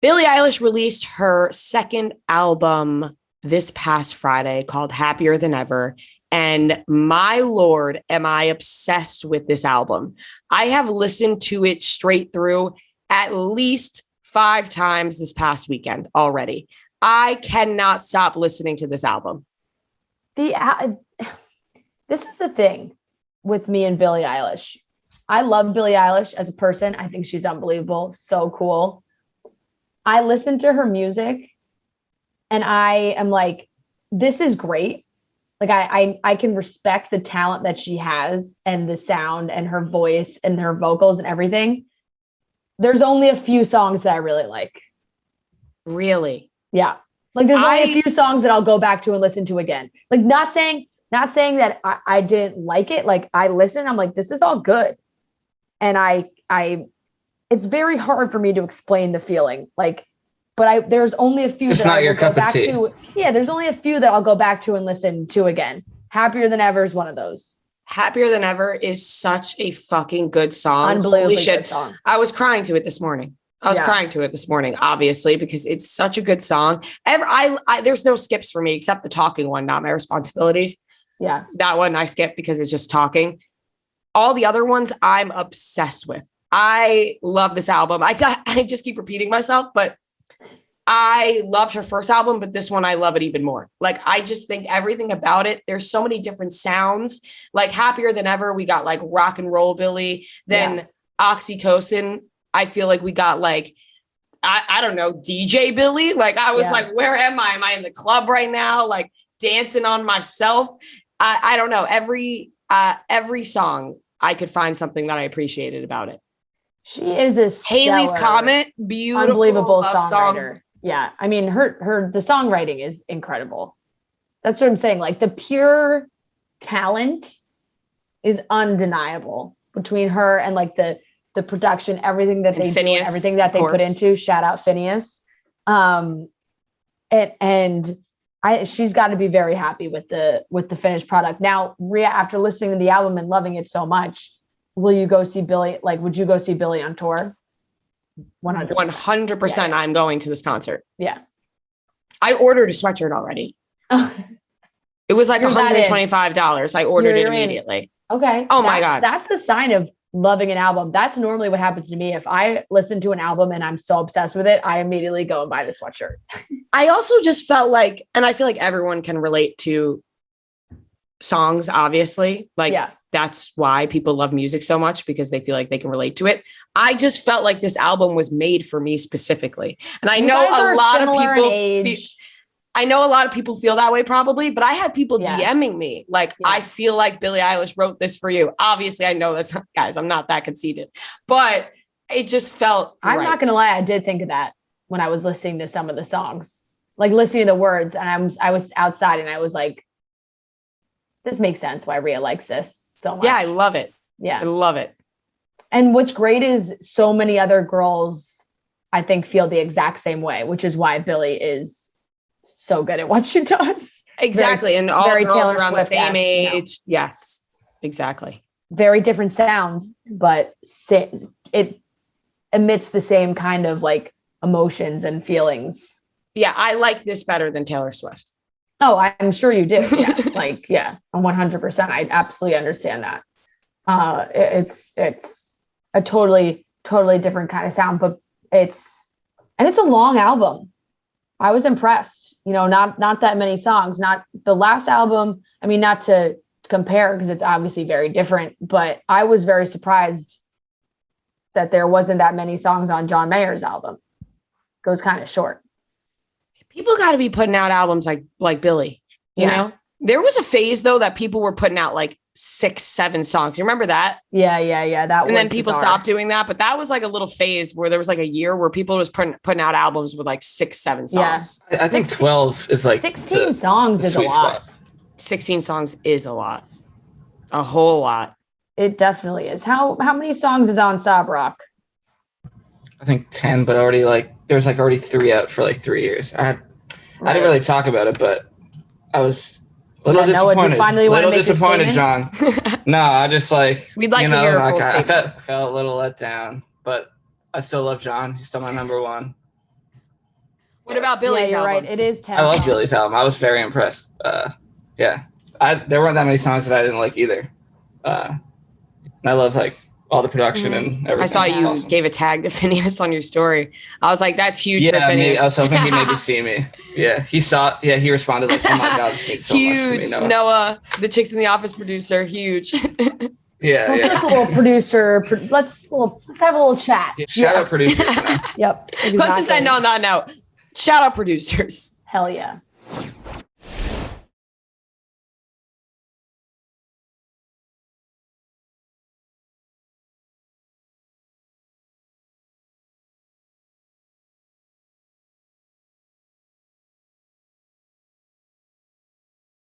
Billie Eilish released her second album this past Friday called Happier Than Ever. And my Lord, am I obsessed with this album. I have listened to it straight through at least 5 times this past weekend already. I cannot stop listening to this album. This is the thing with me and Billie Eilish. I love Billie Eilish as a person. I think she's unbelievable. So cool. I listen to her music and I am like, this is great. Like I can respect the talent that she has and the sound and her voice and her vocals and everything. There's only a few songs that I really like. Really? Yeah. Like there's only a few songs that I'll go back to and listen to again. Like not saying that I didn't like it. Like I listen, I'm like, this is all good. And it's very hard for me to explain the feeling. Like, but there's only a few that I will go back to. Yeah, there's only a few that I'll go back to and listen to again. Happier Than Ever is one of those. Happier Than Ever is such a fucking good song. Unbelievably good song. I was crying to it this morning. Obviously, because it's such a good song. There's no skips for me except the talking one, Not My Responsibilities. Yeah. That one I skip because it's just talking. All the other ones I'm obsessed with. I love this album. I just keep repeating myself, but I loved her first album, but this one I love it even more. Like, I just think everything about it, there's so many different sounds. Like Happier Than Ever, we got like rock and roll Billy, then Oxytocin. I feel like we got like, I don't know, DJ Billy. Like I was like, where am I? Am I in the club right now? Like dancing on myself. I don't know. Every song I could find something that I appreciated about it. She is a Haley's Comet, beautiful, unbelievable songwriter. Yeah. I mean, the songwriting is incredible. That's what I'm saying. Like the pure talent is undeniable between her and like the production, everything that they do, everything that they put into. Shout out Phineas. She's got to be very happy with the finished product. Now, Rhea, after listening to the album and loving it so much, will you go see Billie? Like, would you go see Billie on tour? 100%. Yeah. I'm going to this concert. Yeah. I ordered a sweatshirt already. It was like $125. I ordered it immediately. Okay. Oh my God. That's the sign of loving an album. That's normally what happens to me. If I listen to an album and I'm so obsessed with it, I immediately go and buy the sweatshirt. I also just felt like, and I feel like everyone can relate to songs, obviously. Like that's why people love music so much, because they feel like they can relate to it. I just felt like this album was made for me specifically. And I know a lot of people feel that way probably, but I had people DMing me like, I feel like Billie Eilish wrote this for you. Obviously I know that's guys, I'm not that conceited, but it just felt I'm not going to lie. I did think of that when I was listening to some of the songs, like listening to the words, and I was outside and I was like, this makes sense why Rhea likes this so much. Yeah. I love it. Yeah. I love it. And what's great is so many other girls, I think, feel the exact same way, which is why Billie is so good at what she does. Exactly. And all girls around the same age. Yes, exactly. Very different sound, but it emits the same kind of like emotions and feelings. Yeah. I like this better than Taylor Swift. Oh, I'm sure you do. Yeah. Like, yeah, 100%. I absolutely understand that. It's a totally different kind of sound, but it's a long album. I was impressed, not that many songs, not the last album. I mean, not to compare because it's obviously very different, but I was very surprised that there wasn't that many songs on John Mayer's album. It goes kind of short. People got to be putting out albums like Billie, you know? There was a phase though that people were putting out like 6-7 songs. You remember that? Yeah. And then people stopped doing that, but that was like a little phase where there was like a year where people was putting out albums with like 6-7 songs. Yeah. I think 12 is like 16 songs is a lot. Spot. 16 songs is a lot. A whole lot. It definitely is. How many songs is on Sob Rock? I think 10, but there's already 3 out for like 3 years. I didn't really talk about it, but I was a little disappointed. John. No, I just we'd like to hear a full I felt a little let down, but I still love John. He's still my number one. What about Billie's you're album? Right. It is 10. I love Billie's album. I was very impressed. There weren't that many songs that I didn't like either. And I love like all the production and everything. I saw you gave a tag to Phineas on your story. I was like, that's huge for Phineas. Maybe, I was hoping he'd maybe see me. Yeah, he saw. Yeah, he responded like, "Oh my god, this means so huge, much to me, Noah, the Chicks in the Office producer, huge." Just a little producer. Let's have a little chat. Yeah, shout out producers. Yep. Exactly. Let's just end on that note. Shout out producers. Hell yeah.